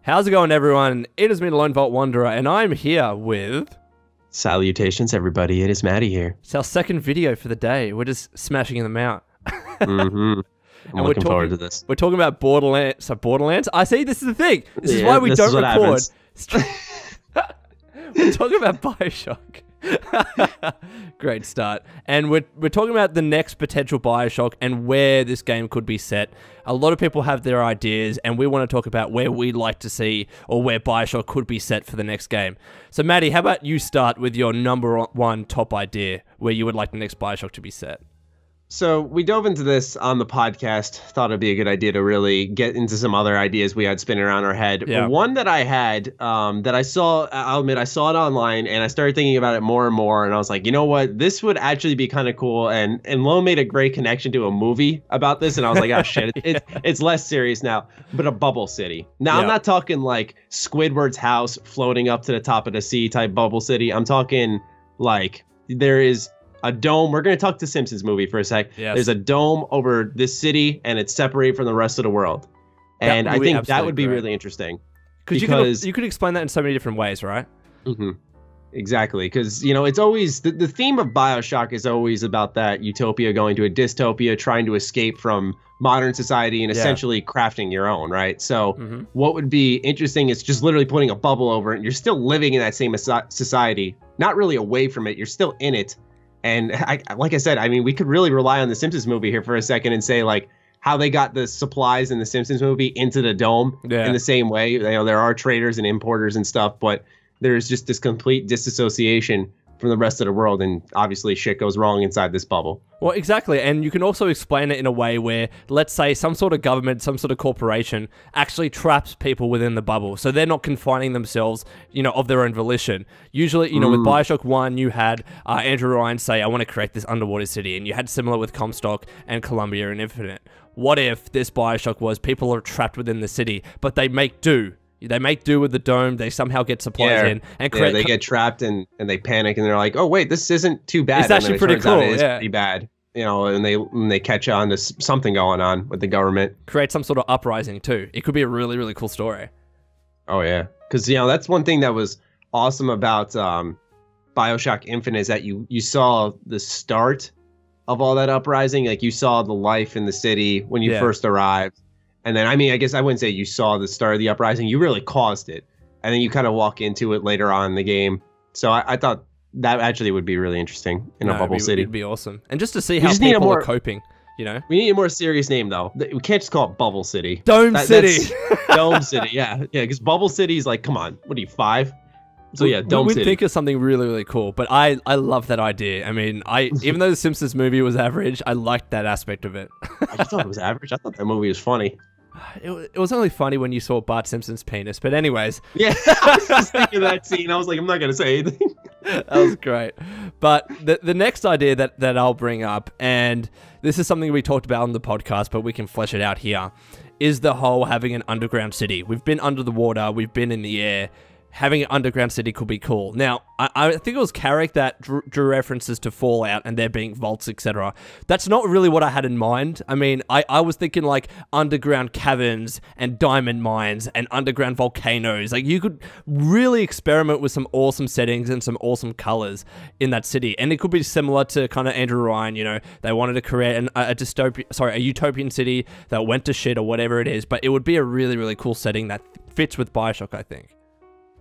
How's it going, everyone? It is me, the Lone Vault Wanderer, and I'm here with... Salutations, everybody. It is Matty here. It's our second video for the day. We're just smashing them out. I'm looking forward to this. We're talking about Borderlands. So Borderlands? I see, this is the thing. This is why we don't record. We're talking about Bioshock. Great start. And we're talking about the next potential Bioshock and where this game could be set. A lot of people have their ideas, and we want to talk about where we'd like to see or where Bioshock could be set for the next game. So, Maddie, how about you start with your number one top idea where you would like the next Bioshock to be set? So we dove into this on the podcast, thought it'd be a good idea to really get into some other ideas we had spinning around our head. Yeah. One that I had that I saw, I'll admit I saw it online and I started thinking about it more and more. And I was like, you know what, this would actually be kind of cool. And Lo made a great connection to a movie about this. And I was like, oh shit, it's less serious now, but a bubble city. Now, I'm not talking like Squidward's house floating up to the top of the sea type bubble city. I'm talking like there is a dome. We're going to talk to Simpsons movie for a sec. Yes. There's a dome over this city and it's separated from the rest of the world. And I think that would be really interesting. Because you could explain that in so many different ways, right? Mm-hmm. Exactly. Because, you know, it's always the theme of Bioshock is always about that utopia going to a dystopia, trying to escape from modern society and essentially crafting your own, right? So what would be interesting is just literally putting a bubble over it. And you're still living in that same society, not really away from it. You're still in it. And like I said, I mean, we could really rely on the Simpsons movie here for a second and say like how they got the supplies in the Simpsons movie into the dome in the same way. You know, there are traders and importers and stuff, but there's just this complete disassociation from the rest of the world. And obviously shit goes wrong inside this bubble. Well, exactly. And you can also explain it in a way where, let's say, some sort of government, some sort of corporation actually traps people within the bubble. So they're not confining themselves, you know, of their own volition. Usually, you know, with Bioshock 1, you had Andrew Ryan say, I want to create this underwater city. And you had similar with Comstock and Columbia and Infinite. What if this Bioshock was people are trapped within the city, but they make do? They make do with the dome. They somehow get supplies in and create. They get trapped and they panic and they're like, "Oh wait, this isn't too bad." It's actually pretty cool. It is pretty bad, you know. And they catch on to something going on with the government. Create some sort of uprising too. It could be a really, really cool story. Oh yeah, because you know that's one thing that was awesome about Bioshock Infinite is that you saw the start of all that uprising. Like you saw the life in the city when you first arrived. And then, I mean, I guess I wouldn't say you saw the start of the uprising. You really caused it. And then you kind of walk into it later on in the game. So I thought that actually would be really interesting in a bubble city. It'd be awesome. And just to see how people are coping, you know? We need a more serious name, though. We can't just call it Bubble City. Dome City. Dome City, yeah. Yeah, because Bubble City is like, come on, what are you, 5? So yeah, Dome City. We'd think of something really, really cool. But I love that idea. I mean, even though the Simpsons movie was average, I liked that aspect of it. I just thought it was average. I thought that movie was funny. It was only funny when you saw Bart Simpson's penis, but anyways. Yeah, I was just thinking of that scene. I was like, I'm not going to say anything. That was great. But the next idea that I'll bring up, and this is something we talked about on the podcast, but we can flesh it out here, is the whole having an underground city. We've been under the water, we've been in the air. Having an underground city could be cool. Now, I think it was Carrick that drew references to Fallout and there being vaults, etc. That's not really what I had in mind. I mean, I was thinking like underground caverns and diamond mines and underground volcanoes. Like you could really experiment with some awesome settings and some awesome colors in that city. And it could be similar to kind of Andrew Ryan, you know, they wanted to create a utopian city that went to shit or whatever it is, but it would be a really, really cool setting that fits with Bioshock, I think.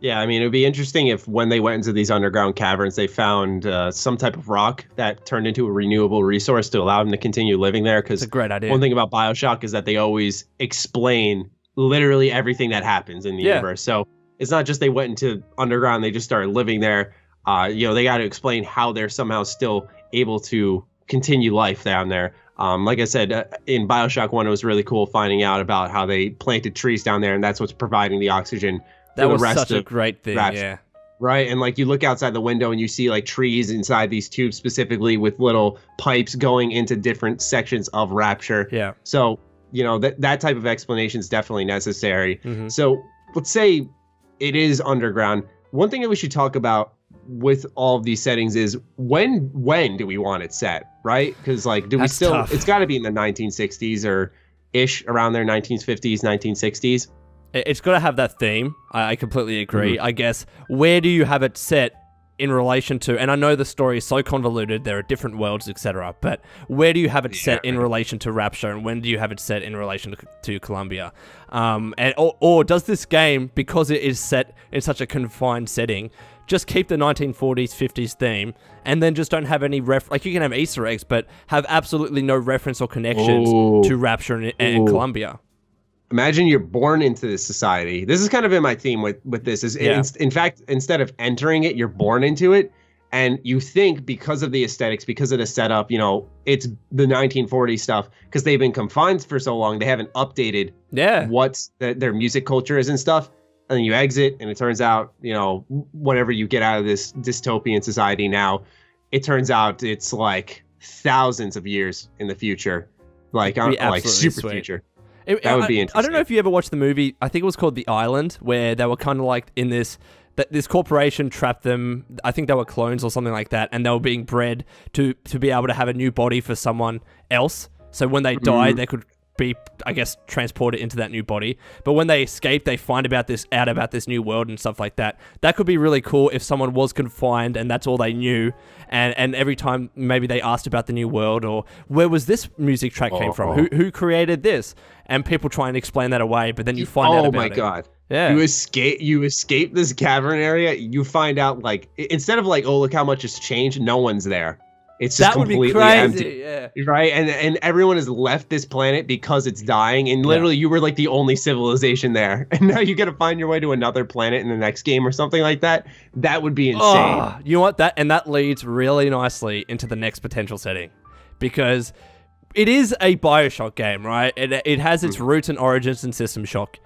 Yeah, I mean, it would be interesting if when they went into these underground caverns, they found some type of rock that turned into a renewable resource to allow them to continue living there. Because a great idea. One thing about Bioshock is that they always explain literally everything that happens in the universe. So it's not just they went into underground, they just started living there. You know, they got to explain how they're somehow still able to continue life down there. Like I said, in Bioshock 1, it was really cool finding out about how they planted trees down there, and that's what's providing the oxygen. That was such a great thing, yeah. Right, and like you look outside the window and you see like trees inside these tubes specifically with little pipes going into different sections of Rapture. Yeah. So, you know, that type of explanation is definitely necessary. So let's say it is underground. One thing that we should talk about with all of these settings is when do we want it set, right? Because like, do we still, tough. It's got to be in the 1960s or ish, around there, 1950s, 1960s. It's got to have that theme. I completely agree. I guess, where do you have it set in relation to, and I know the story is so convoluted, there are different worlds, etc., but where do you have it set in relation to Rapture, and when do you have it set in relation to Columbia? Or does this game, because it is set in such a confined setting, just keep the 1940s, 50s theme, and then just don't have any like, you can have Easter eggs, but have absolutely no reference or connections to Rapture and Columbia? Imagine you're born into this society. This is kind of in my theme with this. In fact, instead of entering it, you're born into it. And you think, because of the aesthetics, because of the setup, you know, it's the 1940s stuff, because they've been confined for so long, they haven't updated what their music culture is and stuff. And then you exit, and it turns out, you know, whatever you get out of this dystopian society now, it turns out it's like thousands of years in the future. Like super future. That would be interesting. I don't know if you ever watched the movie. I think it was called The Island, where they were kind of like in this corporation trapped them. I think they were clones or something like that, and they were being bred to be able to have a new body for someone else. So when they died, they could be, I guess, transported into that new body. But when they escape, they find out about this new world and stuff like that. That could be really cool if someone was confined and that's all they knew. And every time maybe they asked about the new world, or where was this music track came from? Who created this? And people try and explain that away, but then you find out about it. Oh my God. Yeah. You escape this cavern area, you find out, like, instead of like, oh, look how much has changed, no one's there. It's just completely empty, right? And everyone has left this planet because it's dying, and literally you were like the only civilization there, and now you got to find your way to another planet in the next game or something like that. That would be insane. You know what? That leads really nicely into the next potential setting, because it is a Bioshock game, right? It has its roots and origins in System Shock,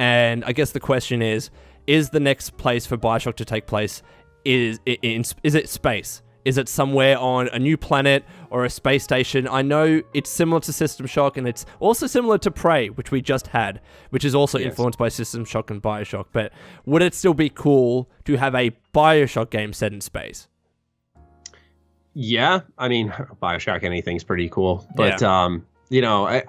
and I guess the question is the next place for Bioshock to take place is it space? Is it somewhere on a new planet or a space station? I know it's similar to System Shock, and it's also similar to Prey, which we just had, which is also influenced by System Shock and Bioshock. But would it still be cool to have a Bioshock game set in space? Yeah, I mean, Bioshock, anything's pretty cool. But, you know,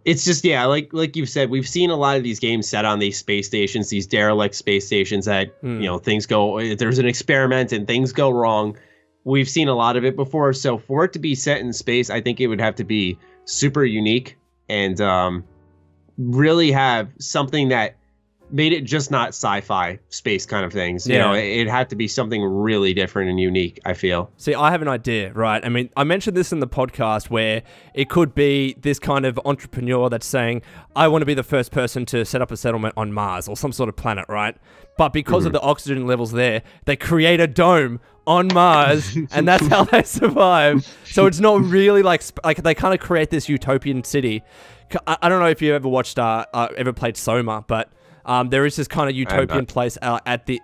it's just, like you've said, we've seen a lot of these games set on these space stations, these derelict space stations that, you know, things go, there's an experiment and things go wrong. We've seen a lot of it before, so for it to be set in space, I think it would have to be super unique and really have something that made it just not sci-fi space kind of things. You know, it had to be something really different and unique, I feel. See, I have an idea, right? I mean, I mentioned this in the podcast where it could be this kind of entrepreneur that's saying, I want to be the first person to set up a settlement on Mars or some sort of planet, right? But because of the oxygen levels there, they create a dome on Mars, and that's how they survive. So it's not really like they kind of create this utopian city. I don't know if you ever watched, ever played Soma, but there is this kind of utopian place at the...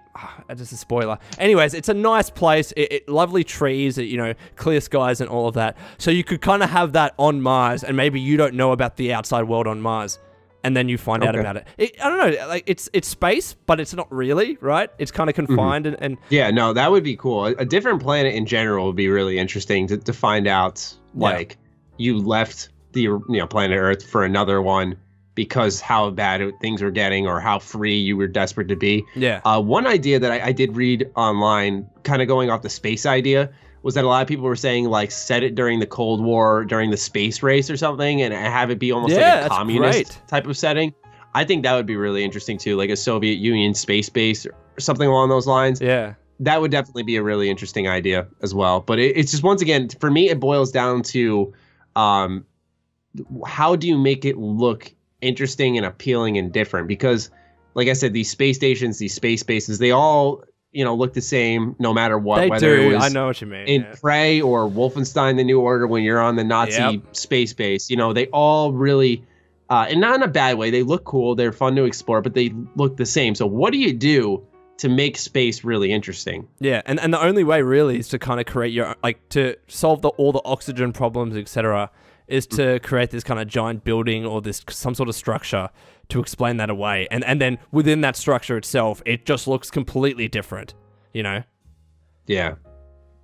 just a spoiler. Anyways, it's a nice place. Lovely trees, you know, clear skies and all of that. So you could kind of have that on Mars, and maybe you don't know about the outside world on Mars, and then you find out about it. I don't know. Like, it's space, but it's not really, right? It's kind of confined and... Yeah, no, that would be cool. A different planet in general would be really interesting to find out, like, you left the planet Earth for another one because how bad things were getting or how free you were desperate to be. Yeah. One idea that I did read online, kind of going off the space idea, was that a lot of people were saying, like, set it during the Cold War, during the space race or something, and have it be almost like a communist type of setting. I think that would be really interesting too, like a Soviet Union space base or something along those lines. Yeah. That would definitely be a really interesting idea as well. But it's just, once again, for me, it boils down to how do you make it look interesting and appealing and different? Because, like I said, these space stations, these space bases, they all... look the same no matter what. They whether do. It was I know what you mean. In Prey or Wolfenstein: The New Order, when you're on the Nazi space base, they all really, and not in a bad way. They look cool. They're fun to explore, but they look the same. So what do you do to make space really interesting? Yeah, and the only way really is to kind of create your, like, to solve all the oxygen problems, etc., is to create this kind of giant building or some sort of structure to explain that away. And then within that structure itself, it just looks completely different, Yeah.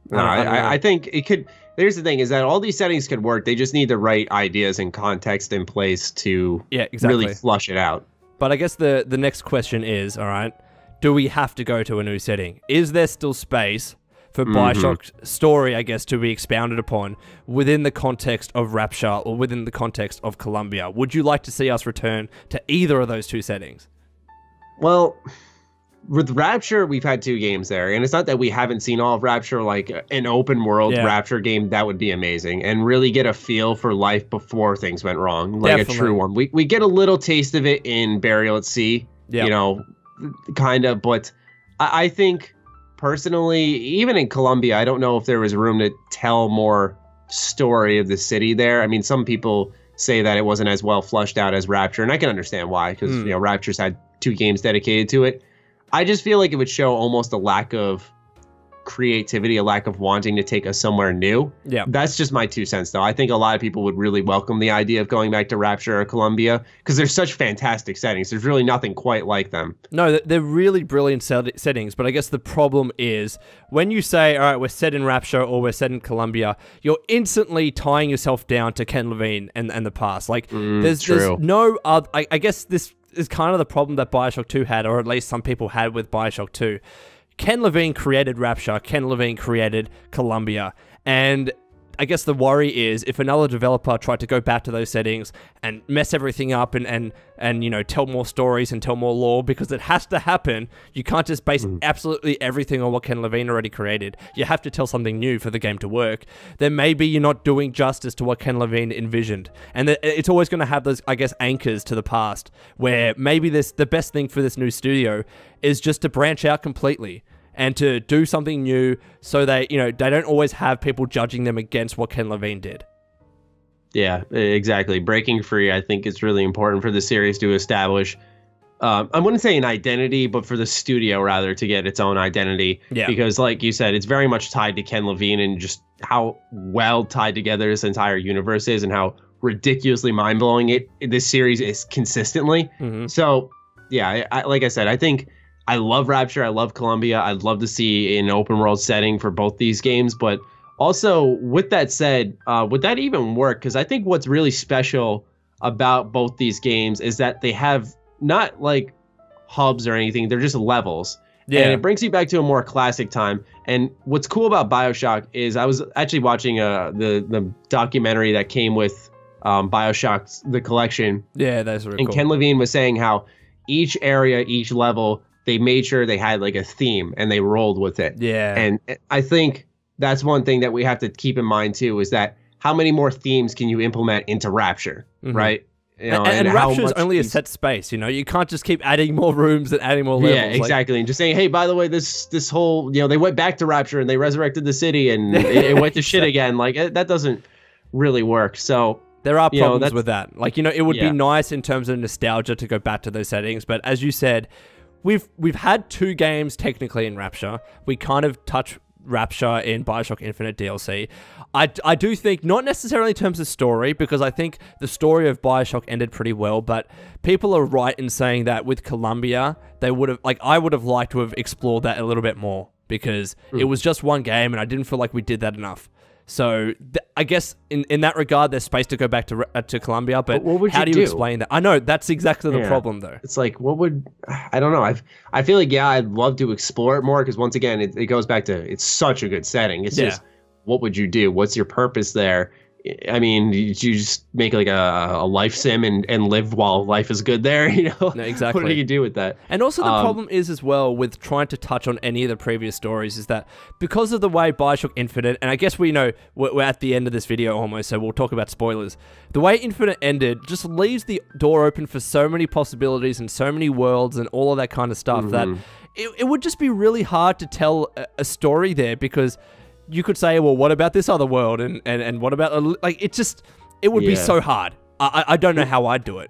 No, I think it could... There's the thing, is that all these settings could work. They just need the right ideas and context in place to really flush it out. But I guess the next question is, all right, do we have to go to a new setting? Is there still space for Bioshock's story, I guess, to be expounded upon within the context of Rapture or within the context of Columbia? Would you like to see us return to either of those two settings? Well, with Rapture, we've had 2 games there, and it's not that we haven't seen all of Rapture. Like an open world Rapture game, that would be amazing, and really get a feel for life before things went wrong, like Definitely. A true one. We get a little taste of it in Burial at Sea, you know, kind of, but I think personally, even in Columbia, I don't know if there was room to tell more story of the city there. I mean, some people say that it wasn't as well flushed out as Rapture, and I can understand why, because you know, Rapture's had 2 games dedicated to it. I just feel like it would show almost a lack of creativity, a lack of wanting to take us somewhere new. Yeah. That's just my 2 cents, though. I think a lot of people would really welcome the idea of going back to Rapture or Columbia because they're such fantastic settings. There's really nothing quite like them. No, they're really brilliant settings, but I guess the problem is when you say, all right, we're set in Rapture or we're set in Columbia, you're instantly tying yourself down to Ken Levine and the past. Like, there's no other... I guess this is kind of the problem that Bioshock 2 had, or at least some people had with Bioshock 2. Ken Levine created Rapture, Ken Levine created Columbia, and I guess the worry is if another developer tried to go back to those settings and mess everything up and you know, tell more stories and tell more lore, because it has to happen. You can't just base absolutely everything on what Ken Levine already created. You have to tell something new for the game to work. Then maybe you're not doing justice to what Ken Levine envisioned. And it's always going to have those, I guess, anchors to the past, where maybe the best thing for this new studio is just to branch out completely and to do something new, so they, you know, they don't always have people judging them against what Ken Levine did. Yeah, exactly. Breaking free, I think, is really important for the series to establish. I wouldn't say an identity, but for the studio, rather, to get its own identity. Yeah. Because, like you said, it's very much tied to Ken Levine and just how well tied together this entire universe is and how ridiculously mind-blowing this series is consistently. So, yeah, like I said, I think... I love Rapture. I love Columbia. I'd love to see an open world setting for both these games. But also, with that said, would that even work? Because I think what's really special about both these games is that they have not like hubs or anything. They're just levels. Yeah. And it brings you back to a more classic time. And what's cool about Bioshock is I was actually watching the documentary that came with Bioshock, the collection. Yeah, that's really cool. And Ken Levine was saying how each area, each level, they made sure they had like a theme and they rolled with it. Yeah. And I think that's one thing that we have to keep in mind too, is that how many more themes can you implement into Rapture, right? You know, and Rapture is only a set space, you know? You can't just keep adding more rooms and adding more levels. Yeah, exactly. And just saying, hey, by the way, this whole, you know, they went back to Rapture and they resurrected the city and it went to shit again. Like, that doesn't really work. So... There are problems with that. Like, you know, it would be nice in terms of nostalgia to go back to those settings, but as you said... We've had 2 games technically in Rapture. We kind of touch Rapture in Bioshock Infinite DLC. I do think, not necessarily in terms of story, because I think the story of Bioshock ended pretty well, but people are right in saying that with Columbia, they would have, like, I would have liked to have explored that a little bit more, because it was just one game and I didn't feel like we did that enough. So I guess in that regard, there's space to go back to Columbia, but how do you explain that? I know that's exactly the problem, though. It's like, I don't know. I feel like, I'd love to explore it more, because once again, it goes back to, it's such a good setting. It's just, what would you do? What's your purpose there? I mean, you just make like a life sim and live while life is good there, you know? No, exactly. What do you do with that? And also the problem is as well with trying to touch on any of the previous stories is that because of the way Bioshock Infinite, and I guess we know we're at the end of this video almost, so we'll talk about spoilers. The way Infinite ended just leaves the door open for so many possibilities and so many worlds and all of that kind of stuff that it would just be really hard to tell a story there, because you could say, well, what about this other world? And what about, like, it would be so hard. I don't know how I'd do it.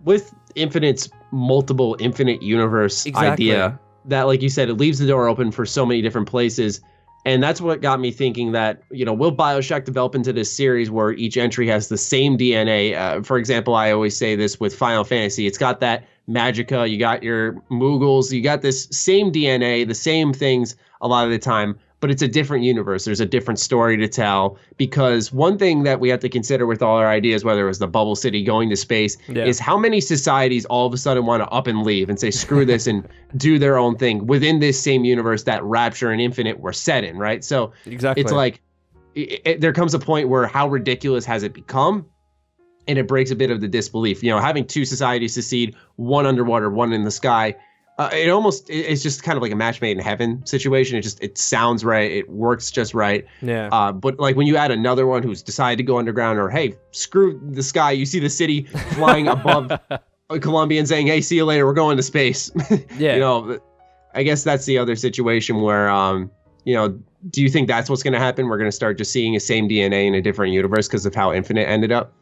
With Infinite's multiple infinite universe idea, that, like you said, it leaves the door open for so many different places. And that's what got me thinking that, you know, will Bioshock develop into this series where each entry has the same DNA? For example, I always say this with Final Fantasy. It's got that Magica, you got your Moogles, you got this same DNA, the same things a lot of the time. but it's a different universe. There's a different story to tell, because one thing that we have to consider with all our ideas, whether it was the bubble city going to space, is how many societies all of a sudden want to up and leave and say, screw this, and do their own thing within this same universe that Rapture and Infinite were set in, right? So it's like, there comes a point where how ridiculous has it become? And it breaks a bit of the disbelief. You know, having two societies secede, one underwater, one in the sky, it's just kind of like a match made in heaven situation. It sounds right. It works just right. Yeah. But like when you add another one who's decided to go underground, or, hey, screw the sky. You see the city flying above Columbia and saying, hey, see you later. We're going to space. Yeah. You know, I guess that's the other situation where, you know, do you think that's what's going to happen? We're going to start just seeing the same DNA in a different universe because of how Infinite ended up?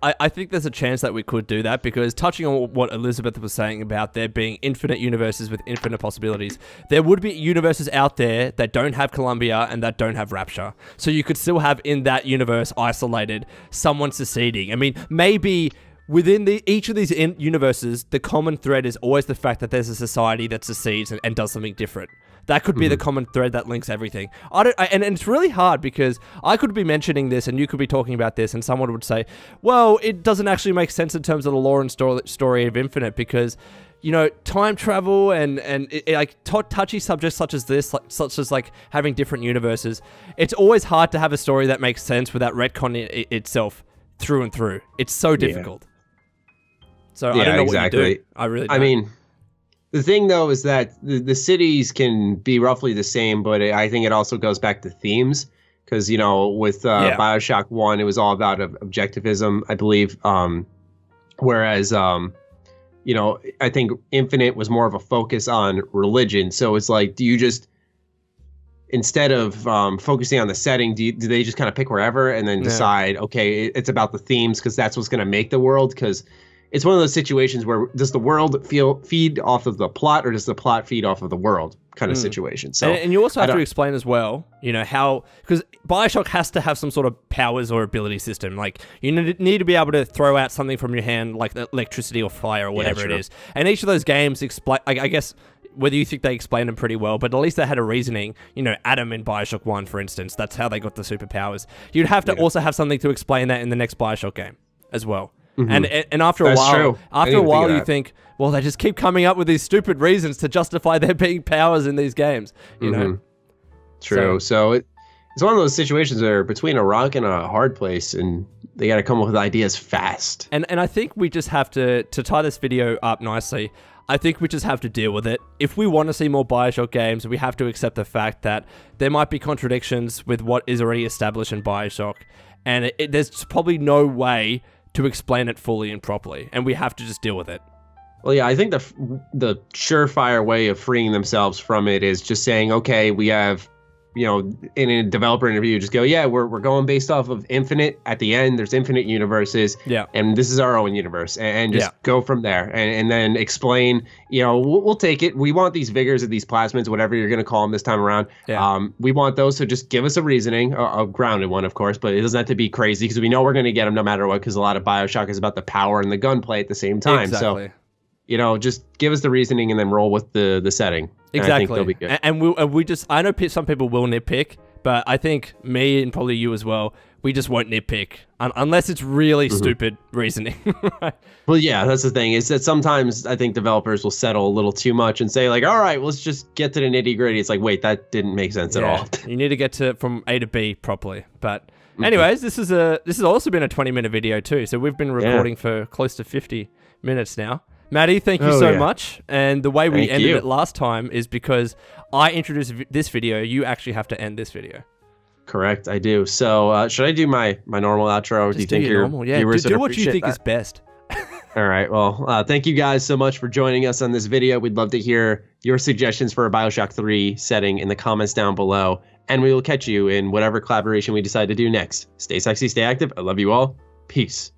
I think there's a chance that we could do that, because touching on what Elizabeth was saying about there being infinite universes with infinite possibilities, there would be universes out there that don't have Columbia and that don't have Rapture. So you could still have in that universe isolated someone seceding. I mean, maybe within each of these universes, the common thread is always the fact that there's a society that secedes and does something different. That could be the common thread that links everything. And it's really hard, because I could be mentioning this and you could be talking about this and someone would say, well, it doesn't actually make sense in terms of the lore and story of Infinite, because, you know, time travel and like touchy subjects such as this, such as like having different universes, it's always hard to have a story that makes sense without retconning itself through and through. It's so difficult. So I don't know what you do. I really don't. I mean, the thing, though, is that the cities can be roughly the same, but I think it also goes back to themes. Because, you know, with Bioshock 1, it was all about objectivism, I believe. Whereas, you know, I think Infinite was more of a focus on religion. So it's like, do you just, instead of focusing on the setting, do they just kind of pick wherever and then decide, okay, it's about the themes because that's what's going to make the world? Because it's one of those situations where, does the world feed off of the plot, or does the plot feed off of the world kind of situation? So, and you also have to explain as well, you know, how, because Bioshock has to have some sort of powers or ability system. Like, you need to be able to throw out something from your hand, like electricity or fire or whatever it is. And each of those games explain, I guess, whether you think they explain them pretty well, but at least they had a reasoning. You know, Adam in Bioshock 1, for instance, that's how they got the superpowers. You'd have to also have something to explain that in the next Bioshock game as well. And after a while, you think, well, they just keep coming up with these stupid reasons to justify there being powers in these games. You know, true. So it's one of those situations where between a rock and a hard place, and they got to come up with ideas fast. And I think we just have to tie this video up nicely. I think we just have to deal with it. If we want to see more Bioshock games, we have to accept the fact that there might be contradictions with what is already established in Bioshock, and there's probably no way to explain it fully and properly, and we have to just deal with it. Well, yeah, I think the surefire way of freeing themselves from it is just saying, okay, we have, you know, in a developer interview, just go, yeah, we're going based off of Infinite. At the end, there's infinite universes, and this is our own universe, and just go from there, and then explain, you know, we'll take it. We want these vigors of these plasmids, whatever you're going to call them this time around. We want those, so just give us a reasoning, a grounded one, of course, but it doesn't have to be crazy, because we know we're going to get them no matter what, because a lot of Bioshock is about the power and the gunplay at the same time. Exactly. So, you know, just give us the reasoning and then roll with the setting. Exactly. I think they'll be good. And we just, I know some people will nitpick, but I think me and probably you as well, we just won't nitpick unless it's really stupid reasoning. Right? Well, yeah, that's the thing, is that sometimes I think developers will settle a little too much and say, like, all right, let's just get to the nitty gritty. It's like, wait, that didn't make sense at all. You need to get from A to B properly. But anyways, this has also been a 20-minute video too. So we've been recording for close to 50 minutes now. Matty, thank you so much. And the way we ended it last time is because I introduced this video. You actually have to end this video. Correct, I do. So should I do my normal outro? Just do you think your normal, viewers do what you think is best. All right. Well, thank you guys so much for joining us on this video. We'd love to hear your suggestions for a Bioshock 3 setting in the comments down below. And we will catch you in whatever collaboration we decide to do next. Stay sexy, stay active. I love you all. Peace.